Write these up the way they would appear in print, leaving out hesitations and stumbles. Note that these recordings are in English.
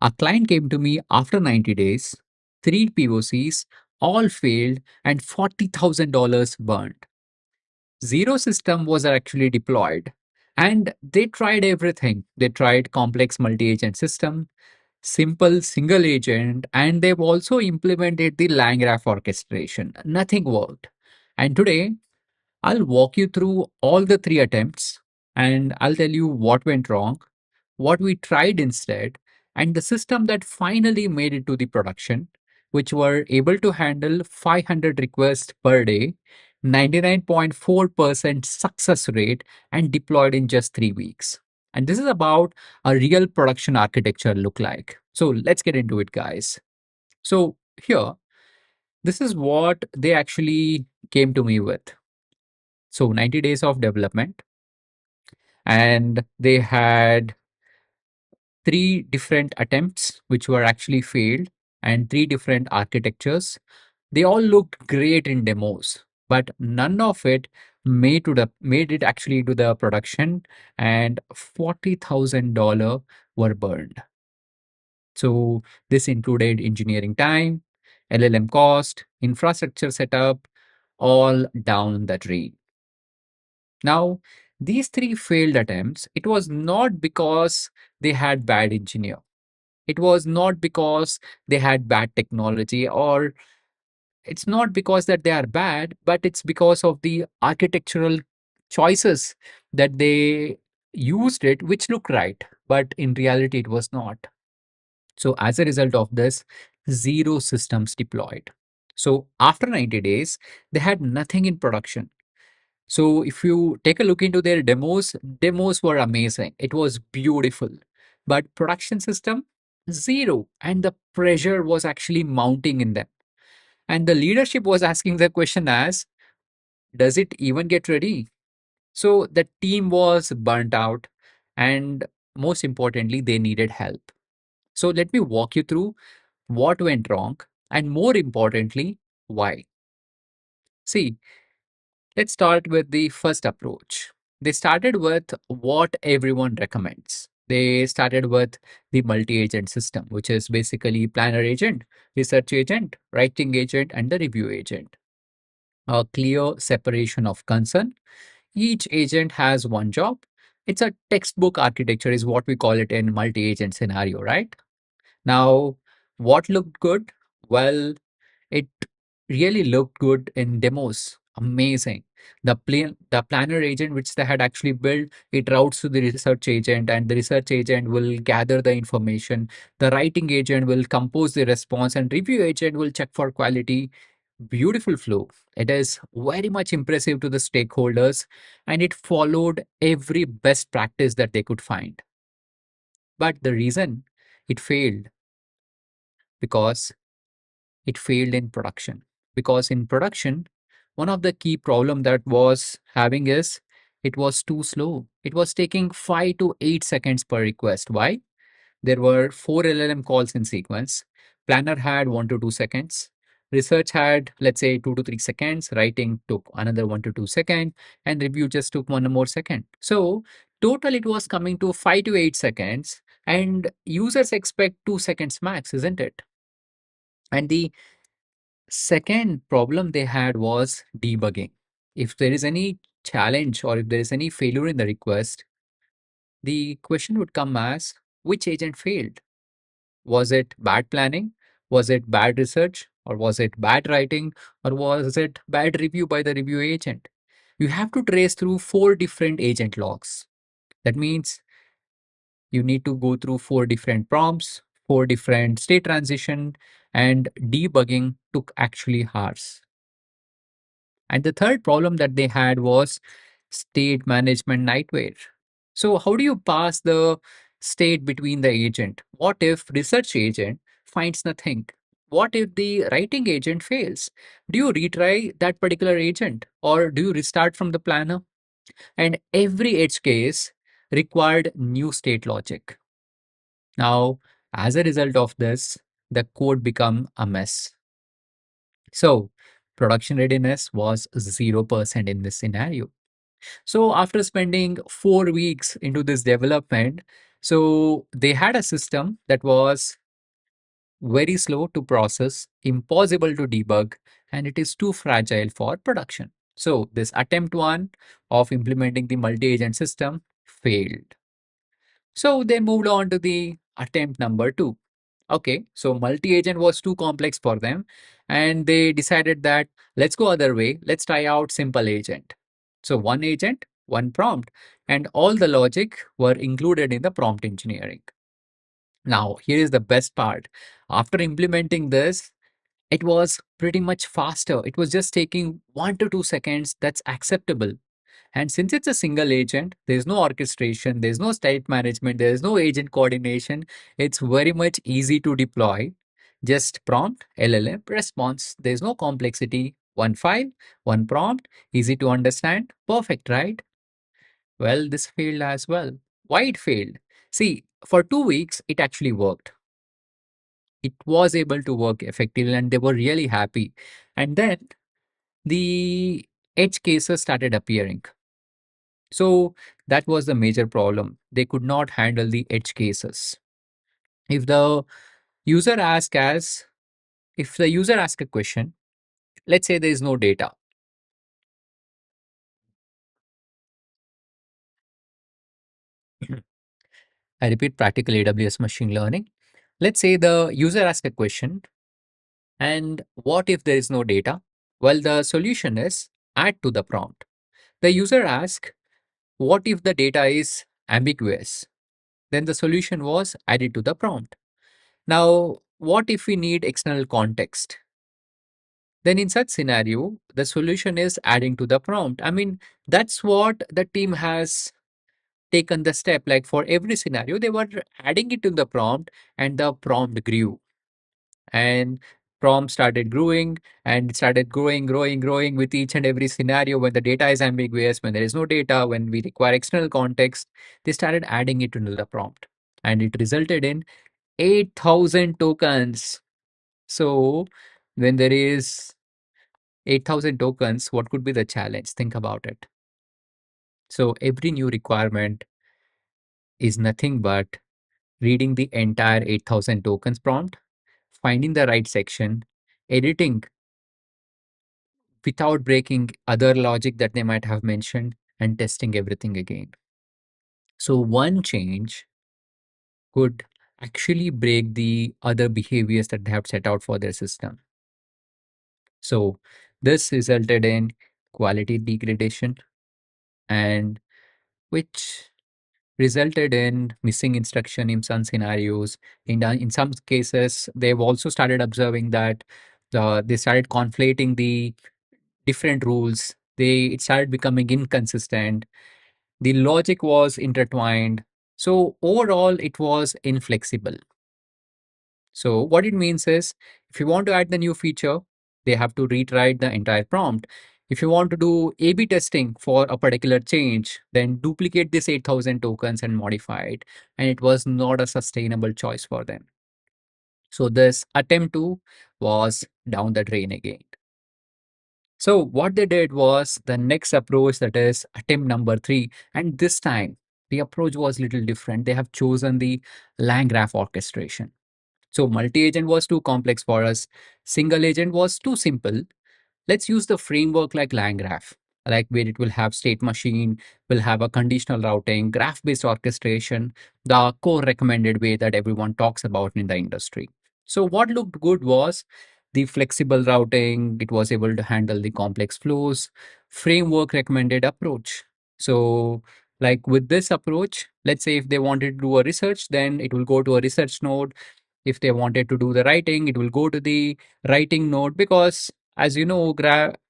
A client came to me after 90 days, three POCs, all failed, and $40,000 burned. Zero system was actually deployed. And they tried everything. They tried complex multi-agent system, simple single agent, and they've also implemented the LangGraph orchestration. Nothing worked. And today, I'll walk you through all the three attempts and I'll tell you what went wrong, what we tried instead, and the system that finally made it to the production, which were able to handle 500 requests per day, 99.4% success rate, and deployed in just 3 weeks. And this is about a real production architecture look like. So let's get into it, guys. So here, this is what they actually came to me with. So 90 days of development, and they had three different attempts which were actually failed and three different architectures. They all looked great in demos, but none of it made it actually to the production, and $40,000 were burned. So this included engineering time, LLM cost, infrastructure setup, all down the drain. Now, these three failed attempts, it was not because they had bad engineer. It was not because they had bad technology, or it's not because that they are bad, but it's because of the architectural choices that they used it, which look right, but in reality it was not. So as a result of this, zero systems deployed. So after 90 days, they had nothing in production. So if you take a look into their demos were amazing. It was beautiful. But production system, zero. And the pressure was actually mounting in them. And the leadership was asking the question as, does it even get ready? So the team was burnt out. And most importantly, they needed help. So let me walk you through what went wrong and more importantly, why. See, let's start with the first approach. They started with what everyone recommends. They started with the multi-agent system, which is basically planner agent, research agent, writing agent, and the review agent. A clear separation of concern. Each agent has one job. It's a textbook architecture is what we call it in multi-agent scenario, right? Now, what looked good? Well, it really looked good in demos. Amazing. The planner agent which they had actually built, it routes to the research agent, and the research agent will gather the information. The writing agent will compose the response, and review agent will check for quality. Beautiful flow. It is very much impressive to the stakeholders, and it followed every best practice that they could find. But the reason it failed, because it failed in production. Because in production, one of the key problem that was having is it was too slow. It was taking 5 to 8 seconds per request. Why? There were four LLM calls in sequence. Planner had 1 to 2 seconds. Research had, let's say, 2 to 3 seconds. Writing took another 1 to 2 seconds. And review just took one more second. So total it was coming to 5 to 8 seconds. And users expect 2 seconds max, isn't it? And the second problem they had was debugging. If there is any challenge or if there is any failure in the request, the question would come as which agent failed? Was it bad planning? Was it bad research? Or was it bad writing? Or was it bad review by the review agent? You have to trace through four different agent logs. That means you need to go through four different prompts, four different state transition, and debugging took actually hours. And the third problem that they had was state management nightmare. So how do you pass the state between the agent? What if research agent finds nothing? What if the writing agent fails? Do you retry that particular agent or do you restart from the planner? And every edge case required new state logic. Now, as a result of this, the code become a mess. So production readiness was 0% in this scenario. So after spending 4 weeks into this development, So they had a system that was very slow to process, impossible to debug, and it is too fragile for production. So this attempt one of implementing the multi-agent system failed. So they moved on to the attempt number two. Okay, so multi-agent was too complex for them, and they decided that let's go other way. Let's try out simple agent. So one agent, one prompt, and all the logic were included in the prompt engineering. Now, here is the best part. After implementing this, it was pretty much faster. It was just taking 1 to 2 seconds. That's acceptable. And since it's a single agent, there's no orchestration, there's no state management, there's no agent coordination. It's very much easy to deploy. Just prompt, LLM, response. There's no complexity. One file, one prompt, easy to understand. Perfect, right? Well, this failed as well. Why it failed? See, for 2 weeks, it actually worked. It was able to work effectively and they were really happy. And then the edge cases started appearing. So that was the major problem. They could not handle the edge cases. If the user asks as if the user asks a question, let's say there is no data. I repeat practical AWS machine learning. Let's say the user asks a question, and what if there is no data? Well, the solution is add to the prompt. The user asks, what if the data is ambiguous? Then the solution was added to the prompt. Now, what if we need external context? Then in such scenario, the solution is adding to the prompt. I mean, that's what the team has taken the step. Like for every scenario, they were adding it to the prompt and the prompt grew. And prompt started growing and it started growing with each and every scenario. When the data is ambiguous, when there is no data, when we require external context, they started adding it into the prompt. And it resulted in 8,000 tokens. So when there is 8,000 tokens, what could be the challenge? Think about it. So every new requirement is nothing but reading the entire 8,000 tokens prompt, finding the right section, editing without breaking other logic that they might have mentioned, and testing everything again. So one change could actually break the other behaviors that they have set out for their system. So this resulted in quality degradation, and which resulted in missing instruction in some scenarios. In some cases, they've also started observing that they started conflating the different rules. It started becoming inconsistent. The logic was intertwined. So overall, it was inflexible. So what it means is, if you want to add the new feature, they have to rewrite the entire prompt. If you want to do A/B testing for a particular change, then duplicate this 8,000 tokens and modify it. And it was not a sustainable choice for them. So this attempt to was down the drain again. So what they did was the next approach, that is attempt number three. And this time the approach was little different. They have chosen the LangGraph orchestration. So multi-agent was too complex for us. Single agent was too simple. Let's use the framework like LangGraph, like where it will have state machine, will have a conditional routing, graph-based orchestration, the core recommended way that everyone talks about in the industry. So what looked good was the flexible routing. It was able to handle the complex flows, framework recommended approach. So like with this approach, let's say if they wanted to do a research, then it will go to a research node. If they wanted to do the writing, it will go to the writing node, because as you know,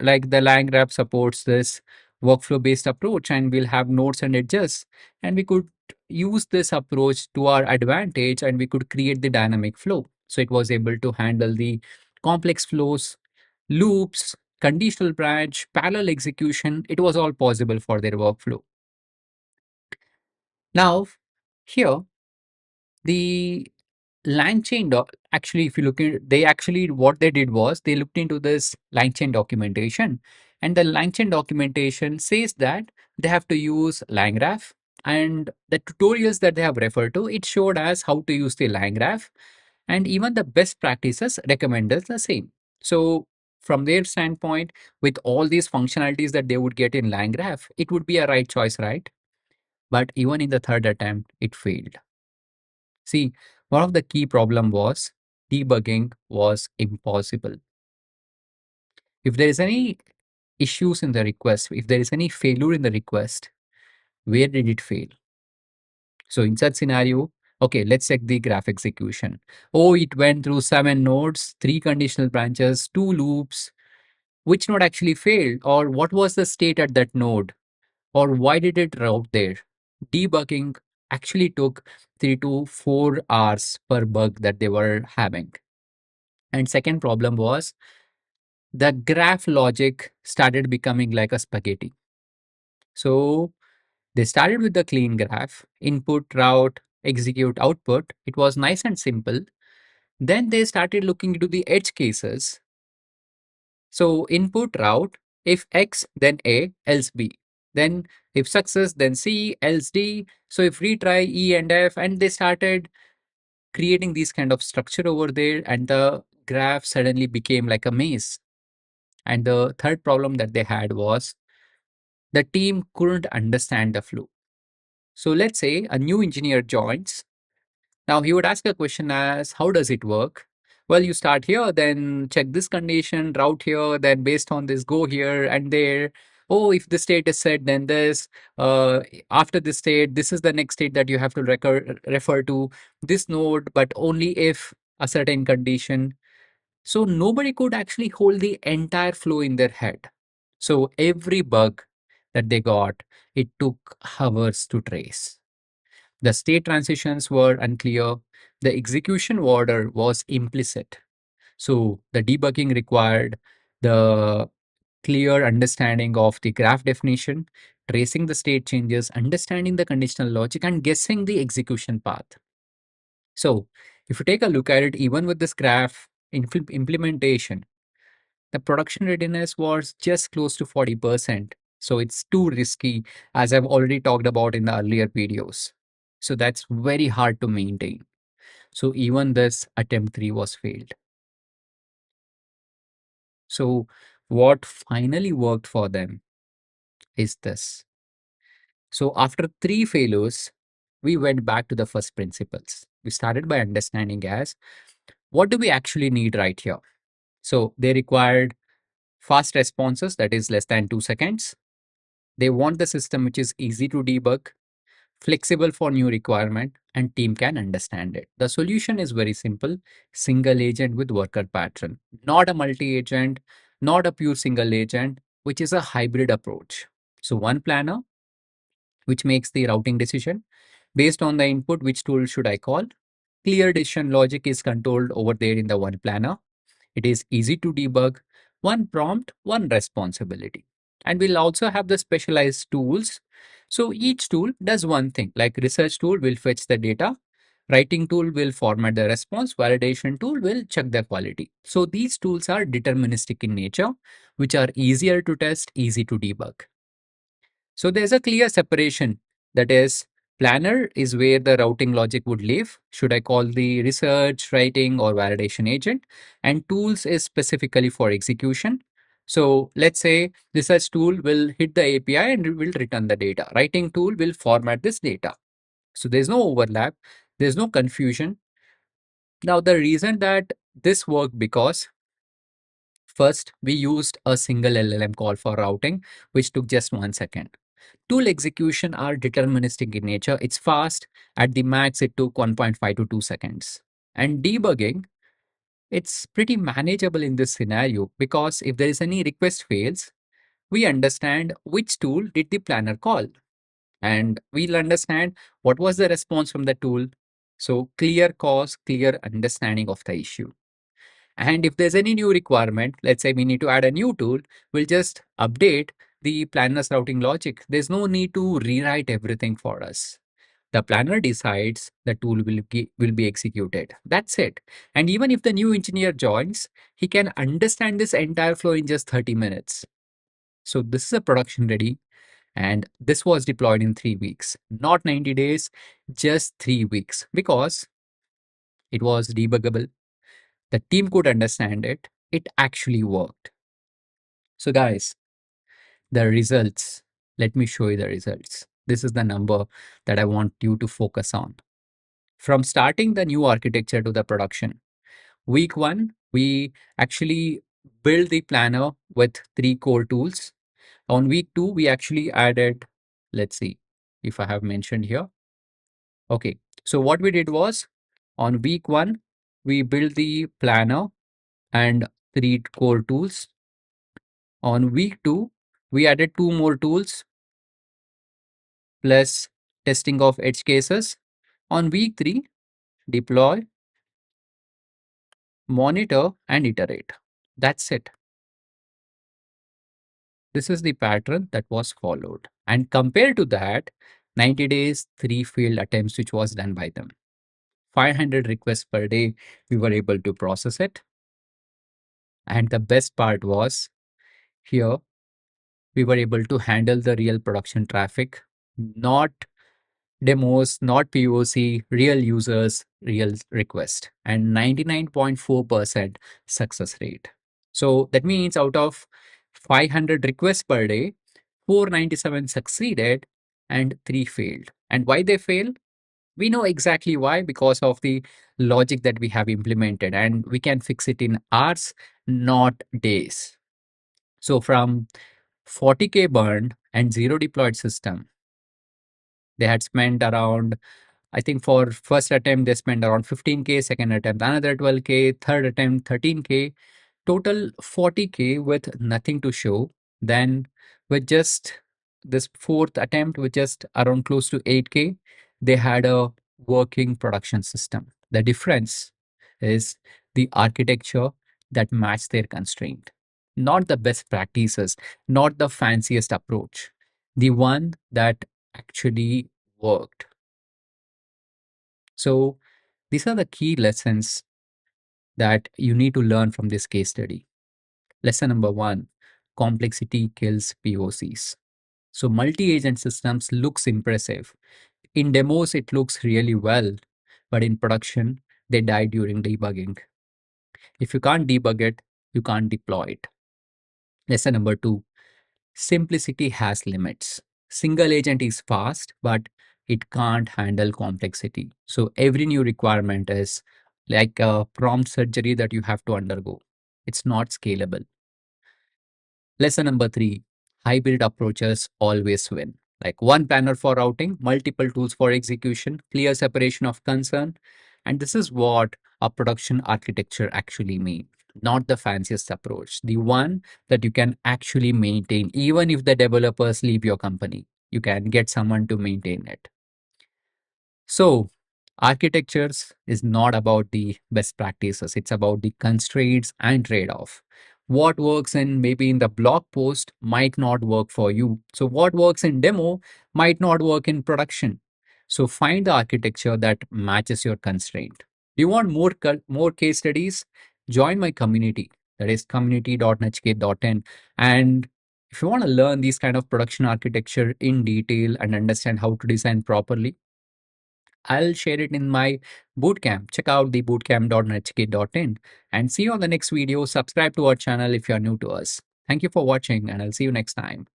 like the LangGraph supports this workflow based approach, and we'll have nodes and edges, and we could use this approach to our advantage, and we could create the dynamic flow. So it was able to handle the complex flows, loops, conditional branch, parallel execution. It was all possible for their workflow. Now here, the LangChain actually, if you look at, they actually, what they did was they looked into this LangChain documentation, and the LangChain documentation says that they have to use LangGraph, And the tutorials that they have referred to, it showed us how to use the LangGraph, and even the best practices recommended the same. So from their standpoint, with all these functionalities that they would get in LangGraph, it would be a right choice, right? But even in the third attempt, it failed. See, one of the key problem was debugging was impossible. If there is any issues in the request, if there is any failure in the request, where did it fail? So in such scenario, okay, let's check the graph execution. Oh, it went through 7 nodes, 3 conditional branches, 2 loops. Which node actually failed? Or what was the state at that node? Or why did it route there? Debugging actually took 3 to 4 hours per bug that they were having. And second problem was the graph logic started becoming like a spaghetti. So they started with the clean graph, input, route, execute, output. It was nice and simple. Then they started looking into the edge cases. So input, route, if X, then A, else B. Then if success, then C, else D. So if retry E and F, and they started creating these kind of structure over there, and the graph suddenly became like a maze. And the third problem that they had was the team couldn't understand the flow. So let's say a new engineer joins. Now he would ask a question as, how does it work? Well, you start here, then check this condition, route here, then based on this, go here and there. Oh, if the state is set, then this. Uh, After this state, this is the next state that you have to refer to this node, but only if a certain condition. So nobody could actually hold the entire flow in their head. So every bug that they got, it took hours to trace. The state transitions were unclear. The execution order was implicit. So the debugging required the clear understanding of the graph definition, tracing the state changes, understanding the conditional logic, and guessing the execution path. So if you take a look at it, even with this graph implementation, the production readiness was just close to 40%. So it's too risky, as I've already talked about in the earlier videos. So that's very hard to maintain. So even this attempt 3 was failed. So what finally worked for them is this. So after 3 failures, we went back to the first principles. We started by understanding as what do we actually need right here? So they required fast responses, that is less than 2 seconds. They want the system which is easy to debug, flexible for new requirement, and team can understand it. The solution is very simple: single agent with worker pattern, not a multi-agent, not a pure single agent, which is a hybrid approach. So one planner which makes the routing decision based on the input, which tool should I call? Clear decision logic is controlled over there in the one planner. It is easy to debug, one prompt, one responsibility. And we'll also have the specialized tools. So each tool does one thing, like research tool will fetch the data, writing tool will format the response, validation tool will check the quality. So these tools are deterministic in nature, which are easier to test, easy to debug. So there's a clear separation. That is, planner is where the routing logic would live. Should I call the research, writing, or validation agent? And tools is specifically for execution. So let's say research tool will hit the API and it will return the data. Writing tool will format this data. So there's no overlap. There's no confusion. Now the reason that this worked because first we used a single LLM call for routing, which took just 1 second. Tool execution are deterministic in nature. It's fast. At the max, it took 1.5 to 2 seconds. And debugging, it's pretty manageable in this scenario because if there is any request fails, we understand which tool did the planner call. And we'll understand what was the response from the tool. So clear cause, clear understanding of the issue. And if there's any new requirement, let's say we need to add a new tool, we'll just update the planner's routing logic. There's no need to rewrite everything for us. The planner decides the tool will be executed. That's it. And even if the new engineer joins, he can understand this entire flow in just 30 minutes. So this is a production ready And this was deployed in 3 weeks, not 90 days, just 3 weeks, because it was debuggable. The team could understand it. It actually worked. So, guys, the results, let me show you the results. This is the number that I want you to focus on. From starting the new architecture to the production, week one, we actually built the planner with 3 core tools. On week two, we actually added, let's see if I have mentioned here. Okay, so what we did was on week one, we built the planner and 3 core tools. On week two, we added 2 more tools plus testing of edge cases. On week three, deploy, monitor, and iterate. That's it. This is the pattern that was followed. And compared to that, 90 days, 3 failed attempts, which was done by them. 500 requests per day, we were able to process it. And the best part was here, we were able to handle the real production traffic, not demos, not POC, real users, real request, and 99.4% success rate. So that means out of 500 requests per day, 497 succeeded and 3 failed. And why they failed? We know exactly why, because of the logic that we have implemented, and we can fix it in hours, not days. So from 40K burned and 0 deployed system, they had spent around, I think for first attempt, they spent around 15K, second attempt, another 12K, third attempt, 13K, total 40K with nothing to show. Then with just this fourth attempt, with just around close to 8K, they had a working production system. The difference is the architecture that matched their constraint, not the best practices, not the fanciest approach, the one that actually worked. So these are the key lessons that you need to learn from this case study. Lesson number one, complexity kills POCs. So multi-agent systems looks impressive. In demos, it looks really well, but in production, they die during debugging. If you can't debug it, you can't deploy it. Lesson number two, simplicity has limits. Single agent is fast, but it can't handle complexity. So every new requirement is like a prompt surgery that you have to undergo. It's not scalable. Lesson number three, hybrid approaches always win. Like one planner for routing, multiple tools for execution, clear separation of concern. And this is what a production architecture actually means. Not the fanciest approach, the one that you can actually maintain, even if the developers leave your company, you can get someone to maintain it. So, architectures is not about the best practices, it's about the constraints and trade off. What works in maybe in the blog post might not work for you. So, what works in demo might not work in production. So, find the architecture that matches your constraint. Do you want more case studies? Join my community, that is community.nachiketh.in. And if you want to learn these kind of production architecture in detail and understand how to design properly, I'll share it in my bootcamp. Check out the bootcamp.nachiketh.in and see you on the next video. Subscribe to our channel if you're new to us. Thank you for watching, and I'll see you next time.